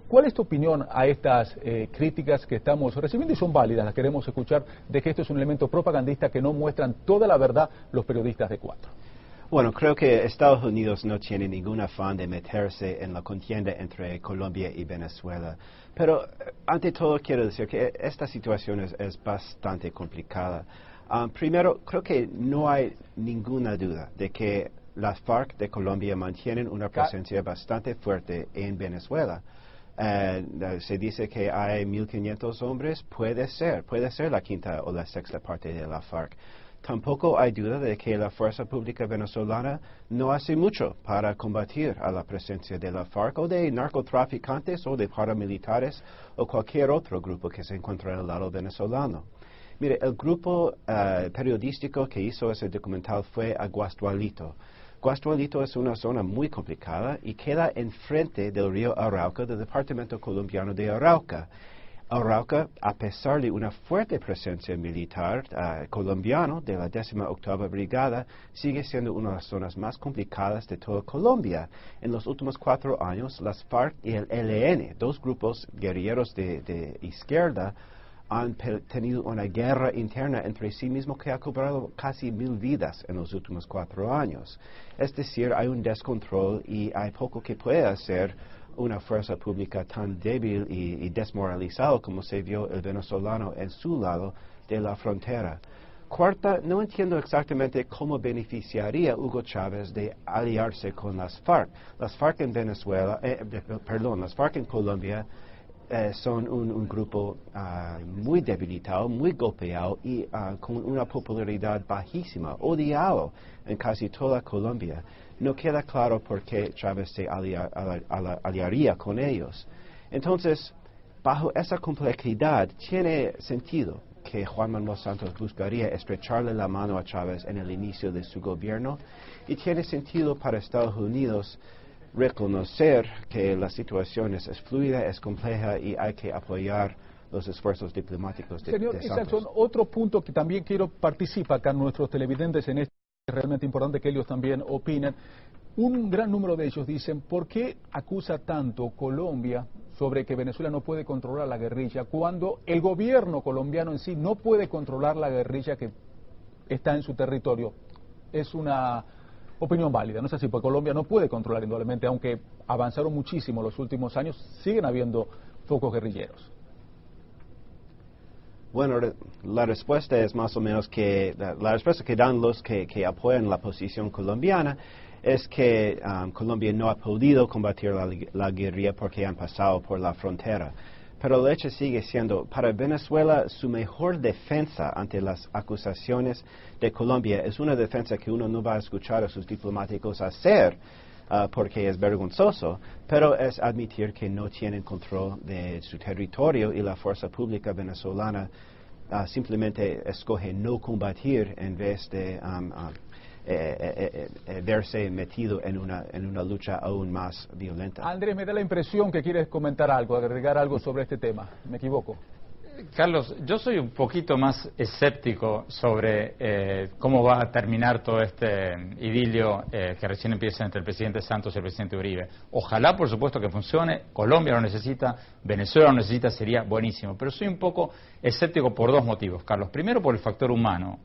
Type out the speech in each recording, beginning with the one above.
¿Cuál es tu opinión a estas críticas que estamos recibiendo y son válidas, las queremos escuchar, de que esto es un elemento propagandista que no muestran toda la verdad los periodistas de Cuatro? Bueno, creo que Estados Unidos no tiene ningún afán de meterse en la contienda entre Colombia y Venezuela. Pero ante todo quiero decir que esta situación es bastante complicada. Primero, creo que no hay ninguna duda de que las FARC de Colombia mantienen una presencia bastante fuerte en Venezuela. Se dice que hay 1.500 hombres, puede ser la quinta o la sexta parte de la FARC. Tampoco hay duda de que la fuerza pública venezolana no hace mucho para combatir a la presencia de la FARC o de narcotraficantes o de paramilitares o cualquier otro grupo que se encuentra al lado venezolano. Mire, el grupo periodístico que hizo ese documental fue a Guasdualito. Guasdualito es una zona muy complicada y queda enfrente del río Arauca, del departamento colombiano de Arauca. Arauca, a pesar de una fuerte presencia militar colombiana de la 18ª Brigada, sigue siendo una de las zonas más complicadas de toda Colombia. En los últimos 4 años, las FARC y el ELN, dos grupos guerrilleros de izquierda, han tenido una guerra interna entre sí mismos que ha cobrado casi 1.000 vidas en los últimos 4 años. Es decir, hay un descontrol y hay poco que puede hacer una fuerza pública tan débil y desmoralizada como se vio el venezolano en su lado de la frontera. Cuarta, no entiendo exactamente cómo beneficiaría Hugo Chávez de aliarse con las FARC. Las FARC en Venezuela, las FARC en Colombia son un grupo muy debilitado, muy golpeado y con una popularidad bajísima, odiado en casi toda Colombia. No queda claro por qué Chávez se aliaría con ellos. Entonces, bajo esa complejidad, tiene sentido que Juan Manuel Santos buscaría estrecharle la mano a Chávez en el inicio de su gobierno y tiene sentido para Estados Unidos reconocer que la situación es fluida, es compleja y hay que apoyar los esfuerzos diplomáticos de Señor Isaacson, otro punto que también quiero participar acá nuestros televidentes en esto, es realmente importante que ellos también opinen. Un gran número de ellos dicen, ¿por qué acusa tanto Colombia sobre que Venezuela no puede controlar la guerrilla cuando el gobierno colombiano en sí no puede controlar la guerrilla que está en su territorio? Es una opinión válida, no es así, porque Colombia no puede controlar indudablemente, aunque avanzaron muchísimo los últimos años, siguen habiendo focos guerrilleros. Bueno, la respuesta es más o menos que la respuesta que dan los que apoyan la posición colombiana es que Colombia no ha podido combatir la guerrilla porque han pasado por la frontera. Pero el hecho sigue siendo, para Venezuela, su mejor defensa ante las acusaciones de Colombia es una defensa que uno no va a escuchar a sus diplomáticos hacer porque es vergonzoso, pero es admitir que no tienen control de su territorio y la fuerza pública venezolana simplemente escoge no combatir en vez de verse metido en una lucha aún más violenta. Andrés, me da la impresión que quieres comentar algo, agregar algo sobre este tema. ¿Me equivoco? Carlos, yo soy un poquito más escéptico sobre cómo va a terminar todo este idilio que recién empieza entre el presidente Santos y el presidente Uribe. Ojalá, por supuesto, que funcione. Colombia lo necesita, Venezuela lo necesita, sería buenísimo. Pero soy un poco escéptico por 2 motivos, Carlos. Primero, por el factor humano.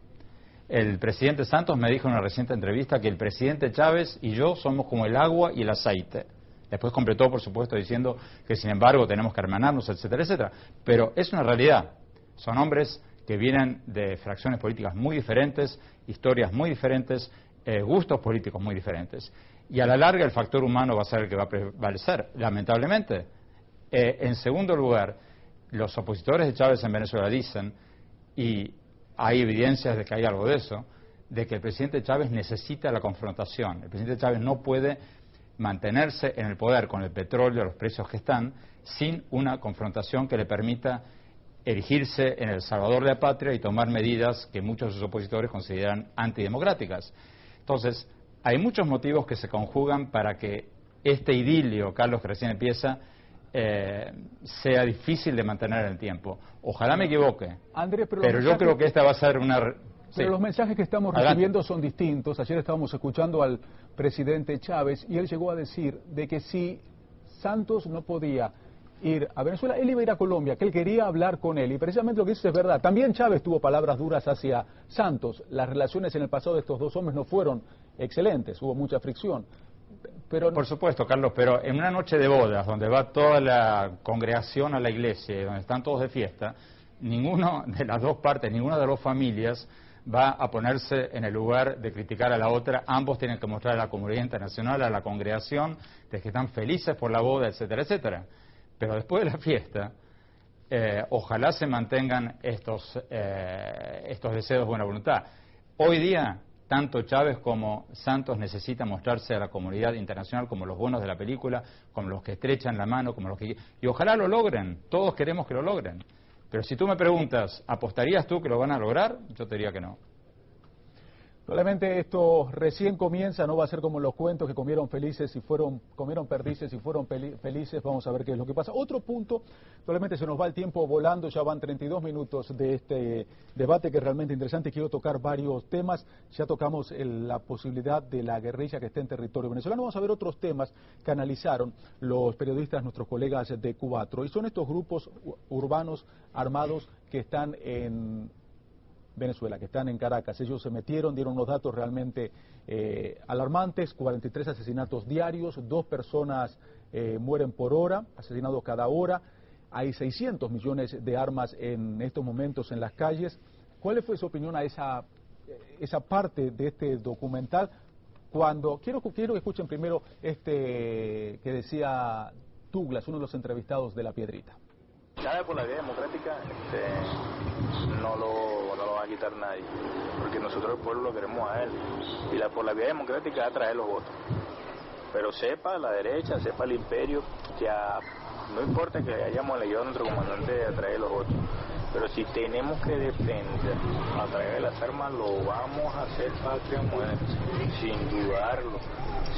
El presidente Santos me dijo en una reciente entrevista que el presidente Chávez y yo somos como el agua y el aceite. Después completó, por supuesto, diciendo que, sin embargo, tenemos que hermanarnos, etcétera, etcétera. Pero es una realidad. Son hombres que vienen de fracciones políticas muy diferentes, historias muy diferentes, gustos políticos muy diferentes. Y a la larga el factor humano va a ser el que va a prevalecer, lamentablemente. En segundo lugar, los opositores de Chávez en Venezuela dicen, y hay evidencias de que hay algo de eso, de que el presidente Chávez necesita la confrontación. El presidente Chávez no puede mantenerse en el poder con el petróleo, los precios que están, sin una confrontación que le permita erigirse en el salvador de la patria y tomar medidas que muchos de sus opositores consideran antidemocráticas. Entonces, hay muchos motivos que se conjugan para que este idilio, Carlos, que recién empieza, sea difícil de mantener en el tiempo. Ojalá me equivoque, Andrés, pero yo creo que esta va a ser una... Pero los mensajes que estamos recibiendo son distintos. Ayer estábamos escuchando al presidente Chávez y él llegó a decir de que si Santos no podía ir a Venezuela, él iba a ir a Colombia, que él quería hablar con él, y precisamente lo que dice es verdad. También Chávez tuvo palabras duras hacia Santos. Las relaciones en el pasado de estos dos hombres no fueron excelentes, hubo mucha fricción. Pero por supuesto, Carlos, pero en una noche de bodas, donde va toda la congregación a la iglesia, y donde están todos de fiesta, ninguna de las dos partes, ninguna de las dos familias va a ponerse en el lugar de criticar a la otra. Ambos tienen que mostrar a la comunidad internacional, a la congregación, de que están felices por la boda, etcétera, etcétera. Pero después de la fiesta, ojalá se mantengan estos deseos de buena voluntad. Hoy día, tanto Chávez como Santos necesitan mostrarse a la comunidad internacional como los buenos de la película, como los que estrechan la mano, como los que... Y ojalá lo logren, todos queremos que lo logren. Pero si tú me preguntas, ¿apostarías tú que lo van a lograr? Yo te diría que no. Probablemente esto recién comienza, no va a ser como los cuentos que comieron perdices y fueron felices. Vamos a ver qué es lo que pasa. Otro punto, probablemente se nos va el tiempo volando, ya van 32 minutos de este debate que es realmente interesante. Quiero tocar varios temas. Ya tocamos la posibilidad de la guerrilla que esté en territorio venezolano. Vamos a ver otros temas que analizaron los periodistas, nuestros colegas de Q4. Y son estos grupos urbanos armados que están en Venezuela, que están en Caracas. Ellos se metieron, dieron unos datos realmente alarmantes: 43 asesinatos diarios, 2 personas mueren por hora, asesinados cada hora. Hay 600 millones de armas en estos momentos en las calles. ¿Cuál fue su opinión a esa parte de este documental? Quiero que escuchen primero que decía Douglas, uno de los entrevistados de La Piedrita. Chávez por la vía democrática no lo va a quitar nadie, porque nosotros el pueblo lo queremos a él, y por la vía democrática atraer los votos. Pero sepa la derecha, sepa el imperio, que no importa que hayamos elegido a nuestro comandante a traer los votos, pero si tenemos que defender a través de las armas, lo vamos a hacer patria muerte, sin dudarlo,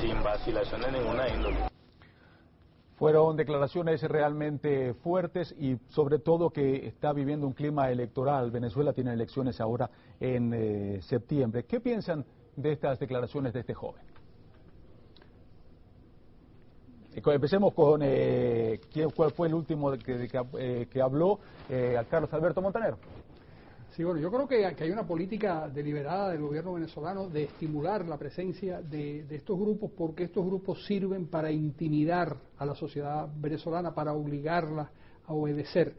sin vacilación de ninguna índole. Fueron declaraciones realmente fuertes y sobre todo que está viviendo un clima electoral. Venezuela tiene elecciones ahora en septiembre. ¿Qué piensan de estas declaraciones de este joven? Empecemos con cuál fue el último que habló, Carlos Alberto Montanero. Sí, bueno, yo creo que hay una política deliberada del gobierno venezolano de estimular la presencia de estos grupos, porque estos grupos sirven para intimidar a la sociedad venezolana, para obligarla a obedecer.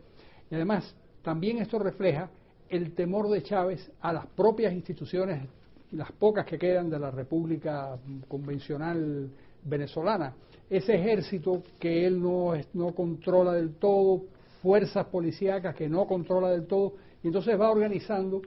Y además, también esto refleja el temor de Chávez a las propias instituciones, las pocas que quedan de la República convencional venezolana. Ese ejército que él no controla del todo, fuerzas policíacas que no controla del todo, y entonces va organizando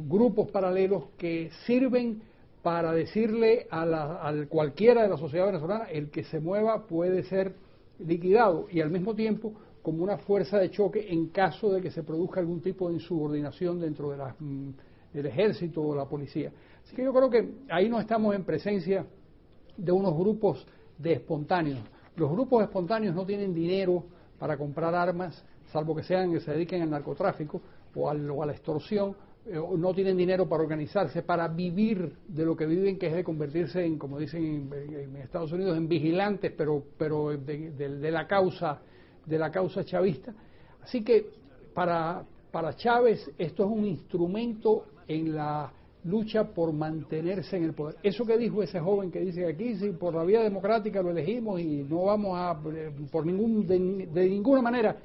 grupos paralelos que sirven para decirle a cualquiera de la sociedad venezolana: el que se mueva puede ser liquidado, y al mismo tiempo como una fuerza de choque en caso de que se produzca algún tipo de insubordinación dentro del ejército o la policía. Así que yo creo que ahí no estamos en presencia de unos grupos de espontáneos. Los grupos espontáneos no tienen dinero para comprar armas, salvo que se dediquen al narcotráfico o a la extorsión, no tienen dinero para organizarse, para vivir de lo que viven, que es de convertirse en, como dicen en Estados Unidos, en vigilantes, pero de la causa chavista. Así que para Chávez esto es un instrumento en la lucha por mantenerse en el poder. Eso que dijo ese joven que dice que aquí, si por la vía democrática lo elegimos y no vamos a, de ninguna manera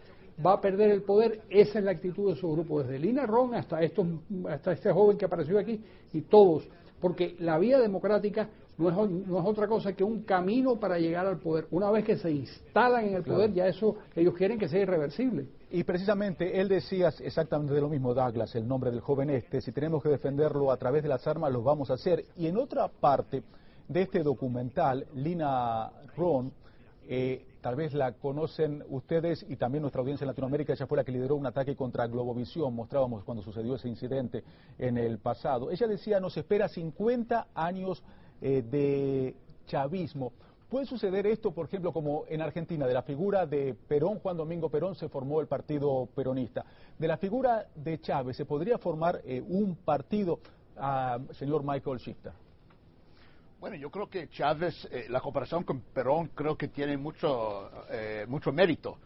va a perder el poder, esa es la actitud de su grupo, desde Lina Ron hasta este joven que apareció aquí, y todos, porque la vía democrática no es otra cosa que un camino para llegar al poder. Una vez que se instalan en el poder, ya eso ellos quieren que sea irreversible. Y precisamente él decía exactamente de lo mismo, Douglas, el nombre del joven si tenemos que defenderlo a través de las armas, lo vamos a hacer. Y en otra parte de este documental, Lina Ron, tal vez la conocen ustedes y también nuestra audiencia en Latinoamérica, ella fue la que lideró un ataque contra Globovisión, mostrábamos cuando sucedió ese incidente en el pasado. Ella decía: nos espera 50 años de chavismo. ¿Puede suceder esto, por ejemplo, como en Argentina, de la figura de Perón, Juan Domingo Perón, se formó el partido peronista? De la figura de Chávez, ¿se podría formar un partido, señor Michael Shifter? Bueno, yo creo que Chávez, la comparación con Perón creo que tiene mucho mérito.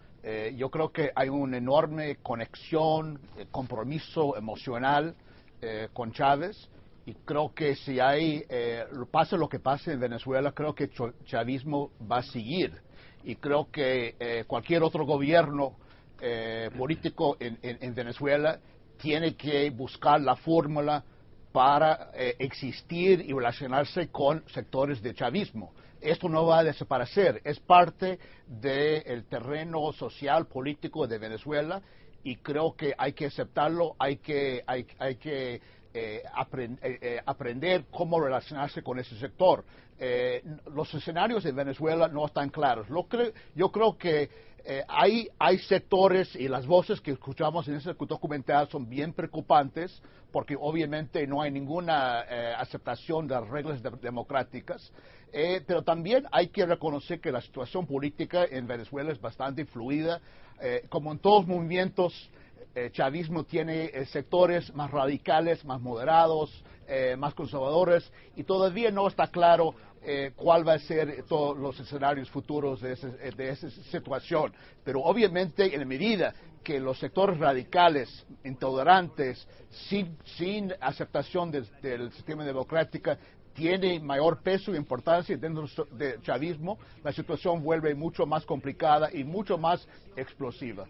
Yo creo que hay una enorme conexión, compromiso emocional con Chávez, y creo que si pase lo que pase en Venezuela, creo que el chavismo va a seguir, y creo que cualquier otro gobierno político en Venezuela tiene que buscar la fórmula para existir y relacionarse con sectores de chavismo. Esto no va a desaparecer, es parte del terreno social, político de Venezuela, y creo que hay que aceptarlo, hay que aprender cómo relacionarse con ese sector. Los escenarios en Venezuela no están claros. Yo creo que hay sectores, y las voces que escuchamos en ese documental son bien preocupantes, porque obviamente no hay ninguna aceptación de las reglas democráticas, pero también hay que reconocer que la situación política en Venezuela es bastante fluida. Como en todos los movimientos, chavismo tiene sectores más radicales, más moderados, más conservadores, y todavía no está claro cuál va a ser todos los escenarios futuros de esa situación. Pero obviamente, en la medida que los sectores radicales, intolerantes, sin aceptación del sistema democrático, tiene mayor peso e importancia dentro del chavismo, la situación vuelve mucho más complicada y mucho más explosiva.